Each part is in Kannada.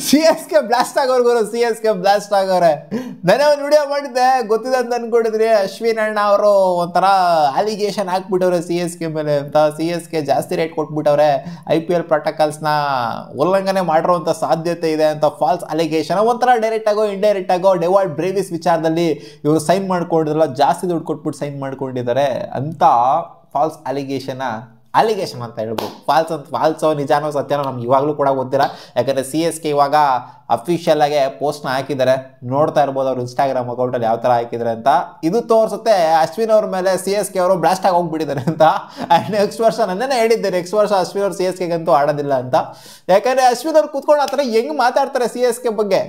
ಸಿ ಎಸ್ ಕೆ ಬ್ಲಾಸ್ಟ್ ಆಗೋರು ಗುರು, ಸಿ ಎಸ್ ಕೆ ಬ್ಲಾಸ್ಟ್ ಆಗೋರೆ. ನಾನೇ ಒಂದು ವಿಡಿಯೋ ಮಾಡಿದ್ದೆ, ಗೊತ್ತಿದೆ ಅಂತ ಅನ್ಕೊಂಡಿದ್ರಿ. ಅಶ್ವಿನ್ ಅಣ್ಣ ಅವರು ಒಂಥರ ಅಲಿಗೇಷನ್ ಹಾಕ್ಬಿಟ್ಟವ್ರೆ ಸಿ ಎಸ್ ಕೆ ಮೇಲೆ ಅಂತ. ಸಿ ಎಸ್ ಕೆ ಜಾಸ್ತಿ ರೇಟ್ ಕೊಟ್ಬಿಟ್ಟವ್ರೆ, IPL ಪ್ರೋಟೋಕಾಲ್ಸ್ನ ಉಲ್ಲಂಘನೆ ಮಾಡಿರೋಂಥ ಸಾಧ್ಯತೆ ಇದೆ ಅಂತ ಫಾಲ್ಸ್ ಅಲಿಗೇಷನ್. ಒಂಥರ ಡೈರೆಕ್ಟ್ ಆಗೋ ಇಂಡೈರೆಕ್ಟ್ ಆಗೋ ಡೆವಾಲ್ಡ್ ಬ್ರೇವಿಸ್ ವಿಚಾರದಲ್ಲಿ ಇವರು ಸೈನ್ ಮಾಡ್ಕೊಂಡಿದ್ರಲ್ಲ, ಜಾಸ್ತಿ ದುಡ್ಡು ಕೊಟ್ಬಿಟ್ಟು ಸೈನ್ ಮಾಡ್ಕೊಂಡಿದ್ದಾರೆ ಅಂತ ಫಾಲ್ಸ್ ಅಲಿಗೇಷನ್ ಅಂತ ಹೇಳ್ಬೋದು. ಫಾಲ್ಸೋ ನಿಜಾನೋ ಸತ್ಯನೋ ನಮ್ಗೆ ಇವಾಗಲೂ ಕೂಡ ಗೊತ್ತಿಲ್ಲ. ಯಾಕಂದರೆ ಸಿ ಎಸ್ ಕೆ ಇವಾಗ ಅಫಿಷಿಯಲ್ ಆಗಿ ಪೋಸ್ಟ್ನ ಹಾಕಿದ್ದಾರೆ, ನೋಡ್ತಾ ಇರ್ಬೋದು ಅವ್ರು ಇನ್ಸ್ಟಾಗ್ರಾಮ್ ಅಕೌಂಟಲ್ಲಿ ಯಾವ ಥರ ಹಾಕಿದ್ದಾರೆ ಅಂತ. ಇದು ತೋರಿಸುತ್ತೆ ಅಶ್ವಿನ್ ಅವ್ರ ಮೇಲೆ ಸಿ ಎಸ್ ಕೆ ಅವರು ಬ್ಲಾಸ್ಟ್ ಆಗಿ ಹೋಗ್ಬಿಟ್ಟಿದ್ದಾರೆ ಅಂತ. ಆ್ಯಂಡ್ ನೆಕ್ಸ್ಟ್ ವರ್ಷ ನನ್ನೇ ಹೇಳಿದ್ದೆ, ನೆಕ್ಸ್ಟ್ ವರ್ಷ ಅಶ್ವಿನ್ ಅವ್ರು ಸಿ ಎಸ್ ಕೆಗಂತೂ ಆಡೋದಿಲ್ಲ ಅಂತ. ಯಾಕಂದರೆ ಅಶ್ವಿನ್ ಅವ್ರು ಕೂತ್ಕೊಂಡು ಆ ಥರ ಹೆಂಗೆ ಮಾತಾಡ್ತಾರೆ ಸಿ ಎಸ್ ಕೆ ಬಗ್ಗೆ.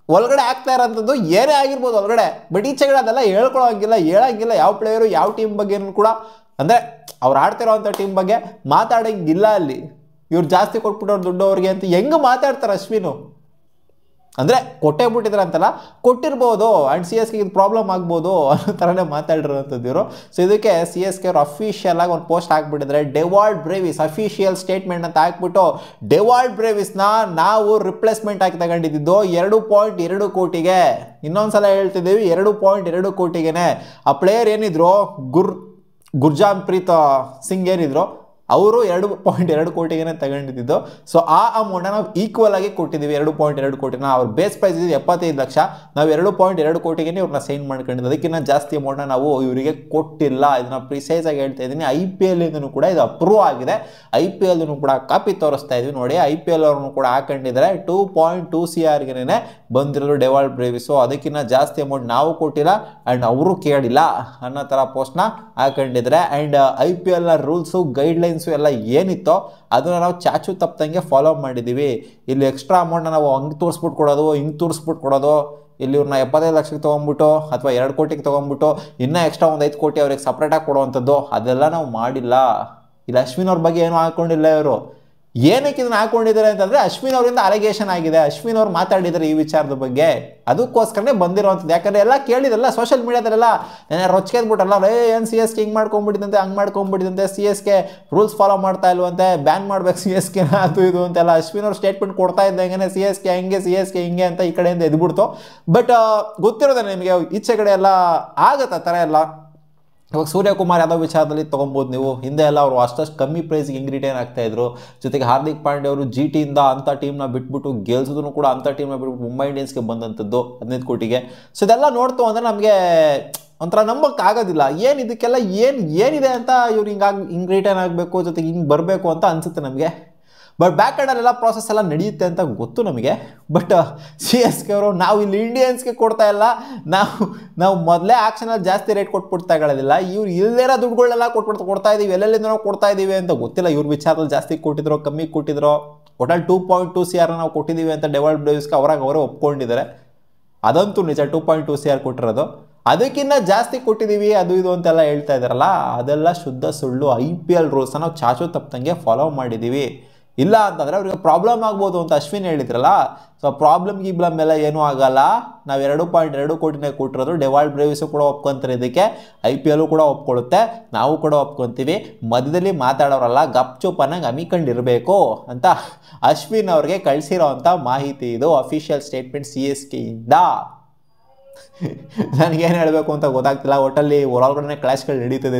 ಒಳಗಡೆ ಆಗ್ತಾ ಇರೋಂಥದ್ದು ಏನೇ ಆಗಿರ್ಬೋದು ಒಳಗಡೆ, ಬಟ್ ಈಚೆಗಡೆ ಅದೆಲ್ಲ ಹೇಳಂಗಿಲ್ಲ. ಯಾವ ಪ್ಲೇಯರು ಯಾವ ಟೀಮ್ ಬಗ್ಗೆನೂ ಕೂಡ, ಅಂದರೆ ಅವ್ರು ಆಡ್ತಿರೋವಂಥ ಟೀಮ್ ಬಗ್ಗೆ ಮಾತಾಡೋಂಗಿಲ್ಲ ಅಲ್ಲಿ. ಇವ್ರು ಜಾಸ್ತಿ ಕೊಟ್ಬಿಟ್ಟವ್ರು ದುಡ್ಡು ಅವ್ರಿಗೆ ಅಂತ ಹೆಂಗೆ ಮಾತಾಡ್ತಾರೆ ಅಶ್ವಿನು. ಅಂದರೆ ಕೊಟ್ಟೇ ಬಿಟ್ಟಿದ್ರೆ ಅಂತಲ್ಲ, ಕೊಟ್ಟಿರ್ಬೋದು ಆ್ಯಂಡ್ ಸಿ ಎಸ್ ಕೆ ಇದು ಪ್ರಾಬ್ಲಮ್ ಆಗ್ಬೋದು ಅನ್ನೋ ಥರನೇ ಮಾತಾಡಿರೋವಂಥದ್ದು ಇವರು. ಸೊ ಇದಕ್ಕೆ ಸಿ ಎಸ್ ಕೆ ಅವರು ಅಫಿಷಿಯಲ್ ಆಗಿ ಒಂದು ಪೋಸ್ಟ್ ಹಾಕ್ಬಿಟ್ಟಿದ್ರೆ, ಡೆವಾಲ್ಡ್ ಬ್ರೇವಿಸ್ ಅಫಿಷಿಯಲ್ ಸ್ಟೇಟ್ಮೆಂಟ್ ಅಂತ ಹಾಕ್ಬಿಟ್ಟು, ಡೆವಾಲ್ಡ್ ಬ್ರೇವಿಸ್ನ ನಾವು ರಿಪ್ಲೇಸ್ಮೆಂಟ್ ಆಗಿ ತಗೊಂಡಿದ್ದು 2.2 ಕೋಟಿಗೆ. ಇನ್ನೊಂದ್ಸಲ ಹೇಳ್ತಿದ್ದೀವಿ, 2.2 ಕೋಟಿಗೆ. ಆ ಪ್ಲೇಯರ್ ಏನಿದ್ರು ಗುರ್ಜಾಂಪ್ರೀತ್ ಸಿಂಗ್ ಏನಿದ್ರು, ಅವರು 2.2 ಕೋಟಿಗೆ ತಗೊಂಡಿದ್ದು. ಸೊ ಆ ಅಮೌಂಟ್ನ ನಾವು ಈಕ್ವಲ್ ಆಗಿ ಕೊಟ್ಟಿದ್ದೀವಿ, 2.2 ಕೋಟಿನ. ಅವ್ರ ಬೇಸ್ ಪ್ರೈಸ್ ಇದೆ 75 ಲಕ್ಷ, ನಾವು 2.2 ಕೋಟಿಗೆ ಇವ್ರನ್ನ ಸೈನ್ ಮಾಡ್ಕೊಂಡಿದ್ದು. ಅದಕ್ಕಿಂತ ಜಾಸ್ತಿ ಅಮೌಂಟ್ನ ನಾವು ಇವರಿಗೆ ಕೊಟ್ಟಿಲ್ಲ. ಇದನ್ನ ಪ್ರಿಸೈಸ್ ಆಗಿ ಹೇಳ್ತಾ ಇದ್ದೀನಿ. IPL ಇಂದನೂ ಕೂಡ ಇದು ಅಪ್ರೂವ್ ಆಗಿದೆ. IPL ಕೂಡ ಕಾಪಿ ತೋರಿಸ್ತಾ ಇದ್ವಿ ನೋಡಿ. IPL ಅವ್ರನ್ನು ಕೂಡ ಹಾಕೊಂಡಿದ್ದಾರೆ. 2.2 CRಗೆ ಬಂದಿರೋದು ಡೆವಾಲ್ಡ್ ಬ್ರೇವಿಸು. ಅದಕ್ಕಿಂತ ಜಾಸ್ತಿ ಅಮೌಂಟ್ ನಾವು ಕೊಟ್ಟಿಲ್ಲ ಆ್ಯಂಡ್ ಅವರು ಕೇಳಿಲ್ಲ ಅನ್ನೋ ಥರ ಪೋಸ್ಟ್ನ ಹಾಕೊಂಡಿದ್ದಾರೆ. ಆ್ಯಂಡ್ IPLನ ರೂಲ್ಸು ಗೈಡ್ಲೈನ್ಸು ಎಲ್ಲ ಏನಿತ್ತೋ ಅದನ್ನು ನಾವು ಚಾಚು ತಪ್ಪದಂಗೆ ಫಾಲೋ ಮಾಡಿದ್ದೀವಿ. ಇಲ್ಲಿ ಎಕ್ಸ್ಟ್ರಾ ಅಮೌಂಟ್ನ ನಾವು ಹಂಗೆ ತೋರಿಸ್ಬಿಟ್ಟು ಕೊಡೋದು, ಹಿಂಗೆ ತೋರಿಸ್ಬಿಟ್ಟು ಕೊಡೋದು, ಇಲ್ಲಿ ಇವ್ರನ್ನ 75 ಲಕ್ಷಕ್ಕೆ ತೊಗೊಂಬಿಟ್ಟು ಅಥವಾ 2 ಕೋಟಿಗೆ ತೊಗೊಂಬಿಟ್ಟು ಇನ್ನೂ ಎಕ್ಸ್ಟ್ರಾ ಒಂದು 5 ಕೋಟಿ ಅವ್ರಿಗೆ ಸಪ್ರೇಟಾಗಿ ಕೊಡುವಂಥದ್ದು ಅದೆಲ್ಲ ನಾವು ಮಾಡಿಲ್ಲ. ಇಲ್ಲಿ ಅಶ್ವಿನ್ ಅವ್ರ ಬಗ್ಗೆ ಏನೂ ಹಾಕ್ಕೊಂಡಿಲ್ಲ ಇವರು. ಏನಕ್ಕೆ ಇದನ್ನು ಹಾಕೊಂಡಿದ್ದಾರೆ ಅಂತಂದರೆ, ಅಶ್ವಿನ್ ಅವರಿಂದ ಅಲಿಗೇಷನ್ ಆಗಿದೆ, ಅಶ್ವಿನ್ ಅವ್ರು ಮಾತಾಡಿದ್ದಾರೆ ಈ ವಿಚಾರದ ಬಗ್ಗೆ, ಅದಕ್ಕೋಸ್ಕರನೇ ಬಂದಿರೋವಂಥದ್ದು. ಯಾಕಂದರೆ ಎಲ್ಲ ಕೇಳಿದ್ರಲ್ಲ ಸೋಷಿಯಲ್ ಮೀಡಿಯಾದಲ್ಲೆಲ್ಲ ರೊಚ್ಕೆದ್ಬಿಟ್ಟಲ್ಲ, ಏನು ಸಿ ಎಸ್ ಕೆ ಹಿಂಗೆ ಮಾಡ್ಕೊಂಡ್ಬಿಟ್ಟಿದಂತೆ, ಹಂಗೆ ಮಾಡ್ಕೊಂಡ್ಬಿಟ್ಟಿದಂತೆ, C S K rules follow ಮಾಡ್ತಾ ಇಲ್ವಂತೆ, ಬ್ಯಾನ್ ಮಾಡ್ಬೇಕು ಸಿ ಎಸ್ ಕೆನ, ಅದು ಇದು ಅಂತೆಲ್ಲ ಅಶ್ವಿನ್ ಅವ್ರು ಸ್ಟೇಟ್ಮೆಂಟ್ ಕೊಡ್ತಾ ಇದ್ದಂಗೆ ಸಿ ಎಸ್ ಕೆ ಹಿಂಗೆ ಅಂತ ಈ ಕಡೆಯಿಂದ ಎದ್ಬಿಡ್ತು. ಬಟ್ ಗೊತ್ತಿರೋದೇ ನಿಮಗೆ, ಈಚೆ ಕಡೆ ಎಲ್ಲ ಆಗತ್ತೆ ಆ ಥರ ಎಲ್ಲ. ಇವಾಗ ಸೂರ್ಯಕುಮಾರ್ ಯಾದವ್ ವಿಚಾರದಲ್ಲಿ ತೊಗೊಬೋದು ನೀವು. ಹಿಂದೆ ಎಲ್ಲ ಅವರು ಅಷ್ಟಷ್ಟು ಕಮ್ಮಿ ಪ್ರೈಸ್ಗೆ ಹೆಂಗೆ ರಿಟೈನ್ ಆಗ್ತಾಯಿದ್ರು. ಜೊತೆಗೆ ಹಾರ್ದಿಕ್ ಪಾಂಡ್ಯ ಅವರು GTಯಿಂದ ಅಂಥ ಟೀಮ್ನ ಬಿಟ್ಬಿಟ್ಟು ಗೆಲ್ಸಿದ್ರು ಕೂಡ ಅಂಥ ಟೀಮ್ನ ಬಿಟ್ಬಿಟ್ಟು ಮುಂಬೈ ಇಂಡಿಯನ್ಸ್ಗೆ ಬಂದಂಥದ್ದು 15 ಕೋಟಿಗೆ. ಸೊ ಇದೆಲ್ಲ ನೋಡ್ತು ಅಂದರೆ ನಮಗೆ ಒಂಥರ ನಂಬಕ್ಕಾಗೋದಿಲ್ಲ. ಏನು ಇದಕ್ಕೆಲ್ಲ ಏನಿದೆ ಅಂತ ಇವ್ರು ಹಿಂಗೆ ರಿಟೈನ್ ಆಗಬೇಕು, ಜೊತೆಗೆ ಹಿಂಗೆ ಬರಬೇಕು ಅಂತ ಅನಿಸುತ್ತೆ ನಮಗೆ. ಬಟ್ ಬ್ಯಾಕ್ ಎಂಡಲ್ಲೆಲ್ಲ ಪ್ರಾಸೆಸ್ ಎಲ್ಲ ನಡೆಯುತ್ತೆ ಅಂತ ಗೊತ್ತು ನಮಗೆ. ಬಟ್ ಸಿ ಎಸ್ ಕೆ ಅವರು ನಾವು ಇಲ್ಲಿ ಇಂಡಿಯನ್ಸ್ಗೆ ಕೊಡ್ತಾ ಇಲ್ಲ, ನಾವು ಮೊದಲೇ ಆಕ್ಷನಲ್ಲಿ ಜಾಸ್ತಿ ರೇಟ್ ಕೊಟ್ಬಿಟ್ಟು ತಗೊಳ್ಳೋದಿಲ್ಲ, ಇವ್ರು ಇಲ್ಲದಿರೋ ದುಡ್ಡುಗಳೆಲ್ಲ ಕೊಡ್ತಾ ಇದ್ದೀವಿ, ಎಲ್ಲೆಲ್ಲಿಂದ ನಾವು ಕೊಡ್ತಾ ಇದ್ದೀವಿ ಅಂತ ಗೊತ್ತಿಲ್ಲ. ಇವ್ರ ವಿಚಾರದಲ್ಲಿ ಜಾಸ್ತಿ ಕೊಟ್ಟಿದ್ರೋ ಕಮ್ಮಿ ಕೊಟ್ಟಿದ್ರೋ, ಒಟ್ಟಲ್ಲಿ 2.2 CR ನಾವು ಕೊಟ್ಟಿದ್ದೀವಿ ಅಂತ ಡೆವಾಲ್ಡ್ ಬ್ರೇವಿಸ್ಗೆ ಅವರೇ ಒಪ್ಕೊಂಡಿದ್ದಾರೆ. ಅದಂತೂ ನಿಜ, 2.2 CR ಕೊಟ್ಟಿರೋದು. ಅದಕ್ಕಿಂತ ಜಾಸ್ತಿ ಕೊಟ್ಟಿದ್ದೀವಿ ಅದು ಇದು ಅಂತೆಲ್ಲ ಹೇಳ್ತಾ ಇದ್ದಾರಲ್ಲ, ಅದೆಲ್ಲ ಶುದ್ಧ ಸುಳ್ಳು. IPL ರೂಲ್ಸನ್ನು ನಾವು ಚಾಚು ತಪ್ಪದಂಗೆ ಫಾಲೋ ಮಾಡಿದ್ದೀವಿ. ಇಲ್ಲ ಅಂತಂದರೆ ಅವ್ರಿಗೆ ಪ್ರಾಬ್ಲಮ್ ಆಗ್ಬೋದು ಅಂತ ಅಶ್ವಿನ್ ಹೇಳಿದ್ರಲ್ಲ. ಸೊ ಪ್ರಾಬ್ಲಮ್ ಎಲ್ಲ ಏನೂ ಆಗಲ್ಲ. ನಾವು 2.2 ಕೋಟಿನೇ ಕೊಟ್ಟಿರೋದು. ಡೆವಾಲ್ಡ್ ಬ್ರೇವಿಸು ಕೂಡ ಒಪ್ಕೊಂತಾರೆ, ಇದಕ್ಕೆ IPL ಕೂಡ ಒಪ್ಕೊಳ್ಳುತ್ತೆ, ನಾವು ಕೂಡ ಒಪ್ಕೊತೀವಿ. ಮಧ್ಯದಲ್ಲಿ ಮಾತಾಡೋರಲ್ಲ, ಗಪ್ಚುಪ್ಪನಾಗ ಅಮಿಕೊಂಡಿರಬೇಕು ಅಂತ ಅಶ್ವಿನ್ ಅವ್ರಿಗೆ ಕಳಿಸಿರೋ ಅಂಥ ಮಾಹಿತಿ ಇದು, ಅಫಿಷಿಯಲ್ ಸ್ಟೇಟ್ಮೆಂಟ್ CSK ಇಂದ. ನನಗೇನು ಹೇಳಬೇಕು ಅಂತ ಗೊತ್ತಾಗ್ತಿಲ್ಲ. ಒಟ್ಟಲ್ಲಿ ಹೊರಗಡೆ ಕ್ಲಾಶ್ಗಳು ನಡೀತದೆ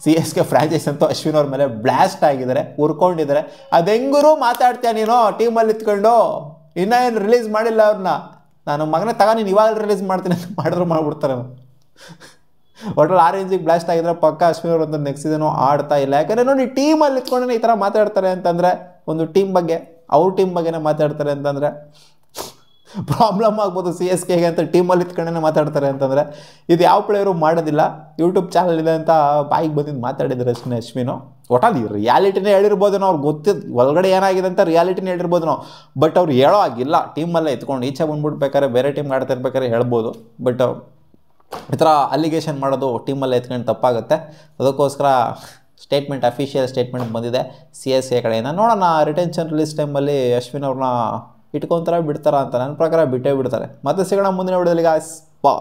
CSK ಫ್ರಾಂಚೈಸ್ ಅಂತೂ ಅಶ್ವಿನ್ ಅವ್ರ ಮೇಲೆ ಬ್ಲಾಸ್ಟ್ ಆಗಿದ್ದಾರೆ, ಉರ್ಕೊಂಡಿದ್ದಾರೆ. ಅದು ಹೆಂಗರೂ ಮಾತಾಡ್ತೀಯ ನೀನು ಟೀಮಲ್ಲಿ ಇತ್ಕೊಂಡು, ಇನ್ನೂ ಏನು ರಿಲೀಸ್ ಮಾಡಿಲ್ಲ ಅವ್ರನ್ನ. ನಾನು ಮಗನೇ ನೀನು ಇವಾಗ ರಿಲೀಸ್ ಮಾಡ್ತೀನಿ ಅಂತ ಮಾಡ್ಬಿಡ್ತಾರೆ. ಒಟ್ಟಲ್ಲಿ ಆರೆಂಜಿಗೆ ಬ್ಲಾಸ್ಟ್ ಆಗಿದ್ರೆ ಪಕ್ಕ ಅಶ್ವಿನ್ ಅವ್ರು ಅಂತ ನೆಕ್ಸ್ಟ್ ಸೀಸನು ಆಡ್ತಾ ಇಲ್ಲ. ಯಾಕಂದರೆ ನೋಡಿ, ಟೀಮಲ್ಲಿ ಇತ್ಕೊಂಡೇ ಈ ಥರ ಮಾತಾಡ್ತಾರೆ ಅಂತಂದರೆ, ಒಂದು ಟೀಮ್ ಬಗ್ಗೆ ಅವ್ರ ಟೀಮ್ ಬಗ್ಗೆನೇ ಮಾತಾಡ್ತಾರೆ ಅಂತಂದರೆ ಪ್ರಾಬ್ಲಮ್ ಆಗ್ಬೋದು. CSKಗೆ ಅಂತ ಟೀಮಲ್ಲಿ ಇತ್ಕೊಂಡೇ ಮಾತಾಡ್ತಾರೆ ಅಂತಂದರೆ ಇದು ಯಾವ ಪ್ಲೇಯರು ಮಾಡೋದಿಲ್ಲ. ಯೂಟ್ಯೂಬ್ ಚಾನಲ್ ಇದೆ ಅಂತ ಬಾಯಿಗೆ ಬಂದಿದ್ದು ಮಾತಾಡಿದ್ದಾರೆ ಅಷ್ಟೇ ಅಶ್ವಿನು. ಒಟ್ಟಲ್ಲಿ ರಿಯಾಲಿಟಿನೇ ಹೇಳಿರ್ಬೋದು ನಾವು, ಅವ್ರು ಗೊತ್ತಿದ್ದು ಒಳಗಡೆ ಏನಾಗಿದೆ ಅಂತ ರಿಯಾಲಿಟಿನೇ ಹೇಳಿರ್ಬೋದು ನಾವು. ಬಟ್ ಅವ್ರು ಹೇಳೋ ಆಗಿಲ್ಲ, ಟೀಮಲ್ಲೇ ಎತ್ಕೊಂಡು ಈಚೆ ಬಂದ್ಬಿಡ್ಬೇಕಾದ್ರೆ ಬೇರೆ ಟೀಮ್ ಆಡ್ತಾ ಇರ್ಬೇಕಾದ್ರೆ ಹೇಳ್ಬೋದು. ಬಟ್ ಈ ಥರ ಅಲಿಗೇಷನ್ ಮಾಡೋದು ಟೀಮಲ್ಲೇ ಎತ್ಕೊಂಡು ತಪ್ಪಾಗುತ್ತೆ. ಅದಕ್ಕೋಸ್ಕರ ಅಫಿಷಿಯಲ್ ಸ್ಟೇಟ್ಮೆಂಟ್ ಬಂದಿದೆ CSK ಕಡೆಯಿಂದ. ನೋಡೋಣ ರಿಟೆನ್ಷನ್ ರಿಲೀಸ್ ಟೈಮಲ್ಲಿ ಅಶ್ವಿನ್ ಅವ್ರನ್ನ ಇಟ್ಕೊತಾರೆ ಬಿಡ್ತಾರ ಅಂತ. ನನ್ನ ಪ್ರಕಾರ ಬಿಟ್ಟೇ ಬಿಡ್ತಾರೆ. ಮತ್ತೆ ಸಿಗೋಣ ಮುಂದಿನ ವಿಡಿಯೋದಲ್ಲಿ ಗಾಯ್ಸ್. ಬಾ.